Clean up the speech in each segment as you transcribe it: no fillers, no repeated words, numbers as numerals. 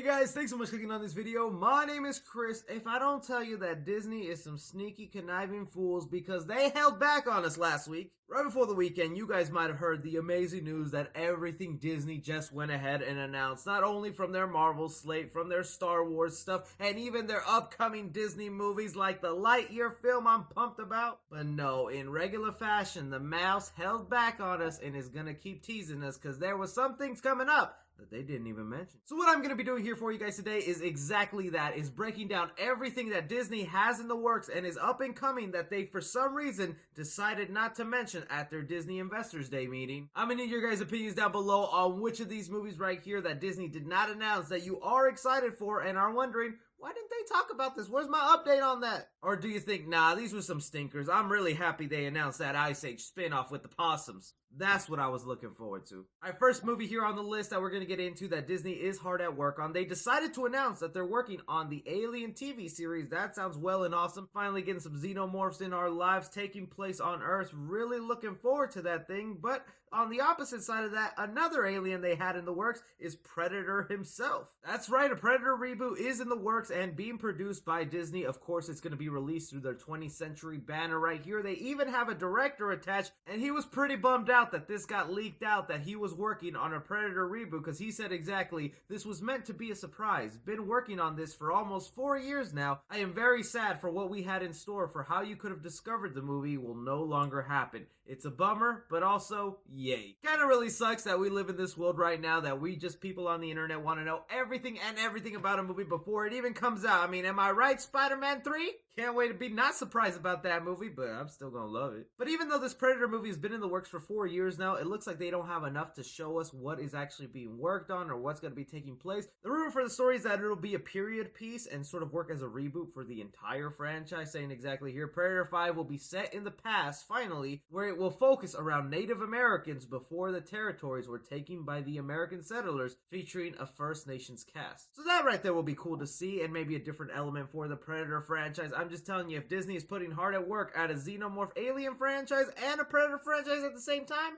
Hey guys, thanks so much for clicking on this video. My name is Chris. If I don't tell you that Disney is some sneaky, conniving fools because they held back on us last week. Right before the weekend, you guys might have heard the amazing news that everything Disney just went ahead and announced. Not only from their Marvel slate, from their Star Wars stuff, and even their upcoming Disney movies like the Lightyear film I'm pumped about. But no, in regular fashion, the mouse held back on us and is gonna keep teasing us because there was some things coming up that they didn't even mention. So what I'm going to be doing here for you guys today is exactly that, is breaking down everything that Disney has in the works and is up and coming that they for some reason decided not to mention at their Disney Investors Day meeting. I'm going to need your guys' opinions down below on which of these movies right here that Disney did not announce that you are excited for and are wondering, why didn't they talk about this? Where's my update on that? Or do you think, nah, these were some stinkers. I'm really happy they announced that Ice Age spinoff with the possums. That's what I was looking forward to. Our first movie here on the list that we're going to get into that Disney is hard at work on. They decided to announce that they're working on the Alien TV series. That sounds well and awesome. Finally getting some xenomorphs in our lives taking place on Earth. Really looking forward to that thing. But on the opposite side of that, another alien they had in the works is Predator himself. That's right, a Predator reboot is in the works and being produced by Disney. Of course, it's going to be released through their 20th Century banner right here. They even have a director attached, and he was pretty bummed out that this got leaked out that he was working on a Predator reboot because he said exactly, this was meant to be a surprise. Been working on this for almost 4 years now. I am very sad for what we had in store for how you could have discovered the movie will no longer happen. It's a bummer, but also, yay. Kinda really sucks that we live in this world right now that we just people on the internet want to know everything about a movie before it even comes out. I mean, am I right, Spider-Man 3? Can't wait to be not surprised about that movie, but I'm still gonna love it. But even though this Predator movie has been in the works for 4 years now, it looks like they don't have enough to show us what is actually being worked on or what's gonna be taking place. The rumor for the story is that it'll be a period piece and sort of work as a reboot for the entire franchise, saying exactly here, Predator 5 will be set in the past, finally, where it will focus around Native Americans before the territories were taken by the American settlers, featuring a First Nations cast. So that right there will be cool to see, and maybe a different element for the Predator franchise. I'm just telling you, if Disney is putting hard at work at a Xenomorph Alien franchise and a Predator franchise at the same time,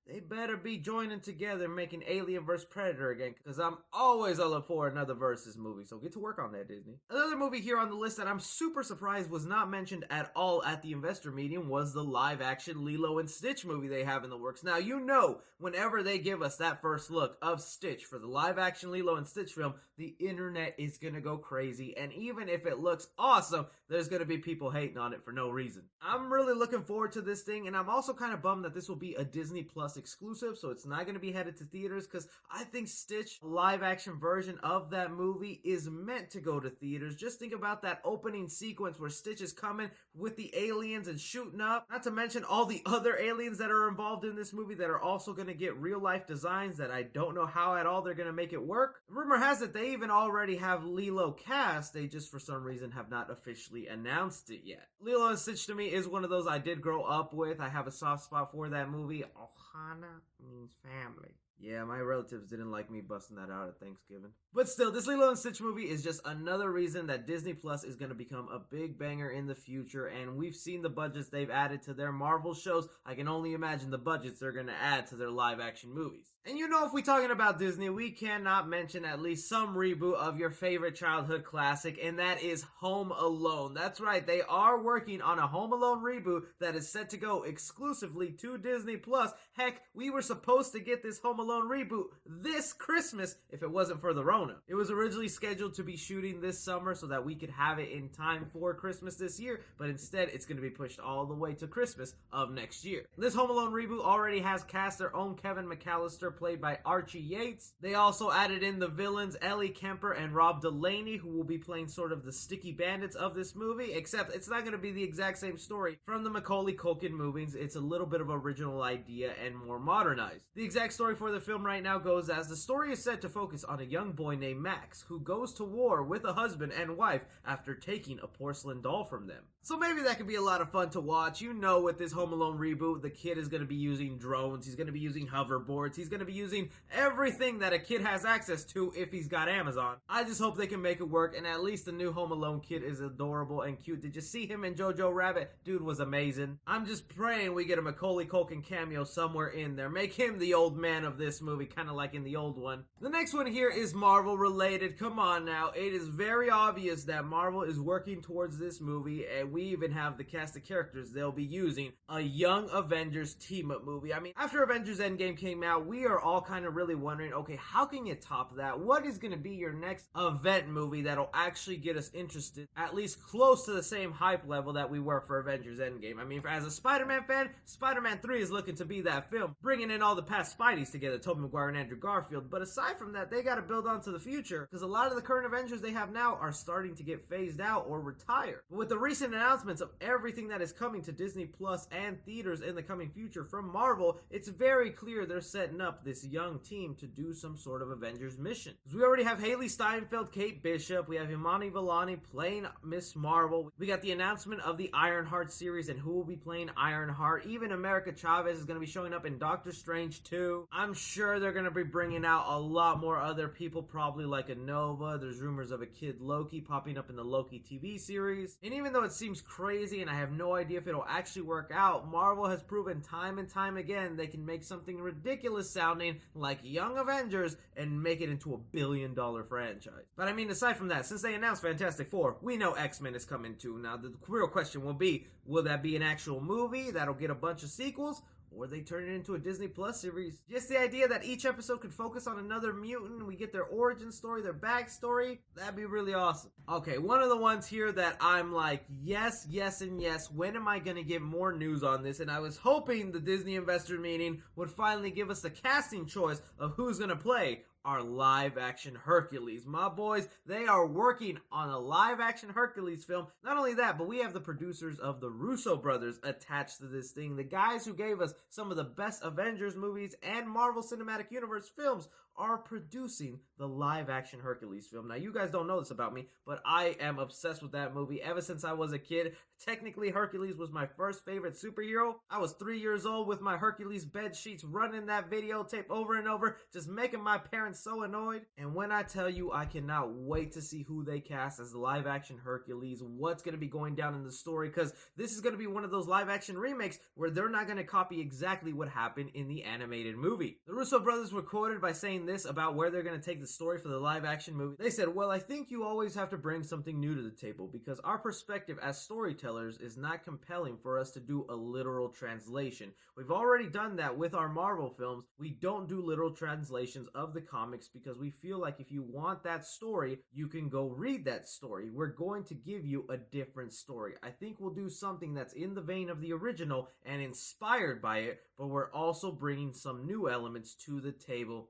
they better be joining together making Alien vs. Predator again, because I'm always looking for another versus movie, so get to work on that, Disney. Another movie here on the list that I'm super surprised was not mentioned at all at the investor meeting was the live-action Lilo and Stitch movie they have in the works. Now, you know, whenever they give us that first look of Stitch for the live-action Lilo and Stitch film, the internet is gonna go crazy, and even if it looks awesome, there's gonna be people hating on it for no reason. I'm really looking forward to this thing, and I'm also kind of bummed that this will be a Disney Plus exclusive, so it's not going to be headed to theaters, because I think Stitch, a live action version of that movie, is meant to go to theaters. Just think about that opening sequence where Stitch is coming with the aliens and shooting up, not to mention all the other aliens that are involved in this movie that are also going to get real life designs that I don't know how at all they're going to make it work. Rumor has it they even already have Lilo cast, they just for some reason have not officially announced it yet. Lilo and Stitch to me is one of those I did grow up with. I have a soft spot for that movie. Ohana means family. Yeah, my relatives didn't like me busting that out at Thanksgiving. But still, this Lilo and Stitch movie is just another reason that Disney Plus is going to become a big banger in the future, and we've seen the budgets they've added to their Marvel shows. I can only imagine the budgets they're going to add to their live-action movies. And you know, if we're talking about Disney, we cannot mention at least some reboot of your favorite childhood classic, and that is Home Alone. That's right, they are working on a Home Alone reboot that is set to go exclusively to Disney Plus. Heck, we were supposed to get this Home Alone reboot this Christmas if it wasn't for the Rona. It was originally scheduled to be shooting this summer so that we could have it in time for Christmas this year, but instead it's going to be pushed all the way to Christmas of next year. This Home Alone reboot already has cast their own Kevin McAllister, played by Archie Yates. They also added in the villains Ellie Kemper and Rob Delaney, who will be playing sort of the sticky bandits of this movie, except it's not going to be the exact same story from the Macaulay Culkin movies. It's a little bit of original idea and more modernized. The exact story for the film right now goes as the story is set to focus on a young boy named Max who goes to war with a husband and wife after taking a porcelain doll from them. So maybe that could be a lot of fun to watch. You know, with this Home Alone reboot, the kid is going to be using drones, he's going to be using hoverboards, he's going to be using everything that a kid has access to if he's got Amazon. I just hope they can make it work, and at least the new Home Alone kid is adorable and cute. Did you see him in Jojo Rabbit? Dude was amazing. I'm just praying we get a Macaulay Culkin cameo somewhere in there. Make him the old man of this this movie, kind of like in the old one. The next one here is Marvel related. Come on now. It is very obvious that Marvel is working towards this movie, and we even have the cast of characters they'll be using. A Young Avengers team-up movie. I mean, after Avengers Endgame came out, we are all kind of really wondering, okay, how can you top that? What is going to be your next event movie that'll actually get us interested, at least close to the same hype level that we were for Avengers Endgame? I mean, as a Spider-Man fan, Spider-Man 3 is looking to be that film, bringing in all the past Spideys together, Tobey Maguire and Andrew Garfield. But aside from that, they got to build on to the future, because a lot of the current Avengers they have now are starting to get phased out or retire. But with the recent announcements of everything that is coming to Disney Plus and theaters in the coming future from Marvel, it's very clear they're setting up this young team to do some sort of Avengers mission. We already have Haley Steinfeld, Kate Bishop, we have Imani Vellani playing Miss Marvel, we got the announcement of the Ironheart series and who will be playing Ironheart. Even America Chavez is going to be showing up in Doctor Strange 2. I'm sure they're going to be bringing out a lot more other people, probably like a Nova. There's rumors of a kid Loki popping up in the Loki TV series. And even though it seems crazy and I have no idea if it'll actually work out, Marvel has proven time and time again they can make something ridiculous sounding like Young Avengers and make it into a billion-dollar franchise. But I mean, aside from that, since they announced Fantastic Four, we know XMen is coming too. Now, the real question will be, will that be an actual movie that'll get a bunch of sequels? Or they turn it into a Disney Plus series. Just the idea that each episode could focus on another mutant, we get their origin story, their backstory, that'd be really awesome. Okay, one of the ones here that I'm like, yes, yes, and yes, when am I gonna get more news on this? And I was hoping the Disney investor meeting would finally give us the casting choice of who's gonna play our live-action Hercules. My boys, they are working on a live-action Hercules film. Not only that, but we have the producers of the Russo brothers attached to this thing. The guys who gave us some of the best Avengers movies and Marvel Cinematic Universe films are producing the live-action Hercules film. Now, you guys don't know this about me, but I am obsessed with that movie ever since I was a kid. Technically, Hercules was my first favorite superhero. I was 3 years old with my Hercules bed sheets running that videotape over and over, just making my parents so annoyed. And when I tell you, I cannot wait to see who they cast as the live-action Hercules, what's going to be going down in the story, because this is going to be one of those live-action remakes where they're not going to copy exactly what happened in the animated movie. The Russo brothers were quoted by saying this about where they're going to take the story for the live-action movie. They said, well, I think you always have to bring something new to the table because our perspective as storytellers is not compelling for us to do a literal translation. We've already done that with our Marvel films. We don't do literal translations of the comics because we feel like if you want that story, you can go read that story. We're going to give you a different story. I think we'll do something that's in the vein of the original and inspired by it, but we're also bringing some new elements to the table.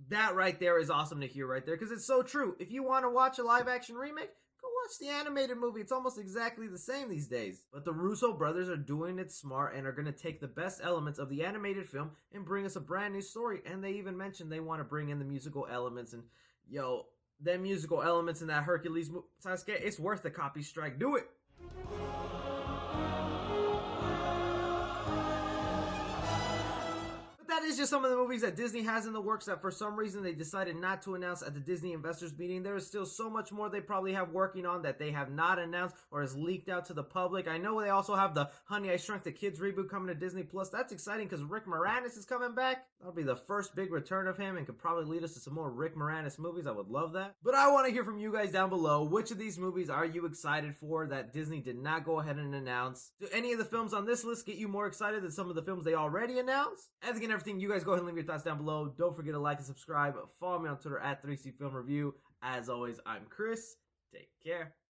That right there is awesome to hear right there because it's so true. If you want to watch a live action remake, go watch the animated movie. It's almost exactly the same these days. But the Russo brothers are doing it smart and are going to take the best elements of the animated film and bring us a brand new story. And they even mentioned they want to bring in the musical elements. And yo, them musical elements in that Hercules movie, Sasuke, it's worth the copy strike. Do it. That is just some of the movies that Disney has in the works that for some reason they decided not to announce at the Disney investors meeting. There is still so much more they probably have working on that they have not announced or has leaked out to the public. I know they also have the Honey, I Shrunk the Kids reboot coming to Disney Plus. That's exciting because Rick Moranis is coming back. That'll be the first big return of him and could probably lead us to some more Rick Moranis movies. I would love that. But I want to hear from you guys down below. Which of these movies are you excited for that Disney did not go ahead and announce? Do any of the films on this list get you more excited than some of the films they already announced? And again, everything, you guys go ahead and leave your thoughts down below. Don't forget to like and subscribe. Follow me on Twitter at 3C Film Review. As always, I'm Chris. Take care.